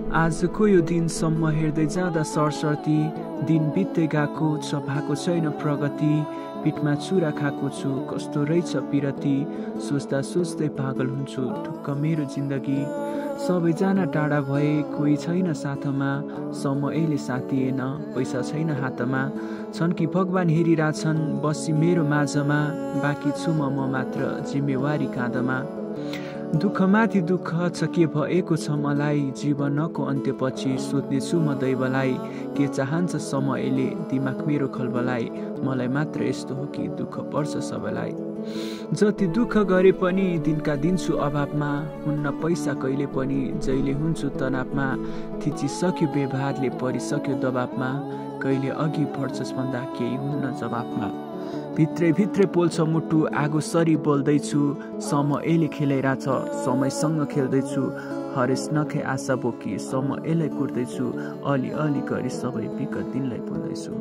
आजको यो दिनसम्म हेर्दै जाँदा सरसर्ती दिन बित्दै गएको छ भएको छैन प्रगति पिठमा चुरा खाएको छु कस्तो रहेछ पिरती सोच्दा सोच्दै पागल हुन्छु ढुक्क मेरो जिन्दगी सबैजना टाढा भए कोही छैन साथमा समयले साथिएन पैसा छैन हातमा छन् कि भगवान हेरिरहेछन् बसी मेरो माझमा बाँकी छु म मात्र जिम्मेवारी काँधमा दुःखमाथि दुःख छ के भएको छ मलाई जीवनको अन्त्यपछि सोध्नेछु म दैवलाई के चाहन्छ समयले दिमाग मेरो खलबलाई मलाई मात्र यस्तो हो कि दुःख पर्छ सबैलाई जति दुःख गरे पनि दिनका दिन्छु अभावमा हुन्न पैसा कहिले पनि जहिले हुन्छु तनावमा थिचिसक्यो व्यवहारले परिसक्यो दबावमा कहिले अघि बढ्छस् भन्दा केही हुन्न जवाफमा भित्रै भित्रै पोल्छ मुटु आगो सरी बोल्दैछु समयले खेलाइरहेछ समयसँग खेल्दैछु हरेस नखे आशा बोकी समयलाई कुर्दैछु अलि अलि गरी सबै विगत दिनलाई बोल्दैछु।